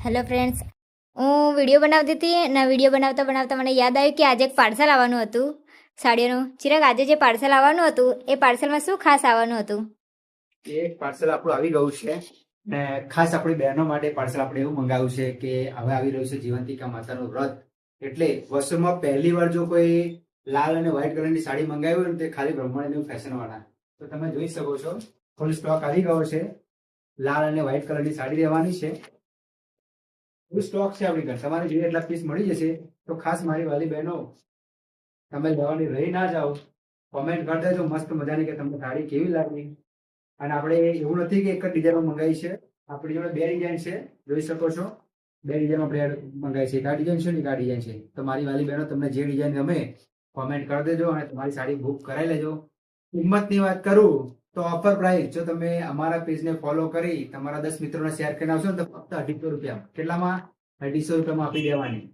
Hello friends, હું video બનાવતી હતી અને વિડીયો બનાવતા બનાવતા મને યાદ આવ્યું કે આજે એક પાર્સલ આવવાનું હતું સાડીઓનું. ચિરાગ, આજે જે પાર્સલ આવવાનું હતું એ પાર્સલમાં શું ખાસ આવવાનું હતું? એક પાર્સલ આપણું આવી ગયું છે ને ખાસ આપણી બહેનો માટે પાર્સલ આપણે એવું મંગાવ્યું છે કે હવે આવી રહ્યું છે જીવંતિકા માતાનું વ્રત. એટલે વર્ષોમાં પહેલી વાર જો કોઈ લાલ અને વ્હાઈટ કલરની સાડી મંગાવી હોય ને તે ખાલી બ્રહ્માંડની ફેશન વાળા. તો તમે જોઈ શકો છો ફૂલ સ્ટોક આવી ગયો છે. લાલ અને વ્હાઈટ કલરની સાડી લેવાની છે. ફૂલ સ્ટોક છે આપણી ઘર. તમારે જોઈએ એટલા પીસ મળી જશે. તો ખાસ મારી વાલી બહેનો, તમે લેવાની રહી ના જાઓ. કોમેન્ટ કરી દેજો મસ્ત મજાની કે તમને સાડી કેવી લાગી. અને આપણે એવું નથી કે એક જ ડિઝાઇનમાં મંગાવી છે. આપણી જોડે બે ડિઝાઇન છે, જોઈ શકો છો. બે ડિઝાઇન આપણે મંગાવી છે. એક આ ડિઝાઇન છે ને એક આ ડિઝાઇન છે. તો મારી વાલી બહેનો, તમને જે ડિઝાઇન ગમે કોમેન્ટ કરી દેજો અને તમારી સાડી બુક કરાવી લેજો. કિંમતની વાત કરું તો ઓફર પ્રાઇસ, જો તમે અમારા પેજને ફોલો કરી તમારા 10 મિત્રોને શેર કરીને આવશો ને તો ફક્ત 250 રૂપિયા. કેટલામાં? 250 રૂપિયામાં આપી દેવાની.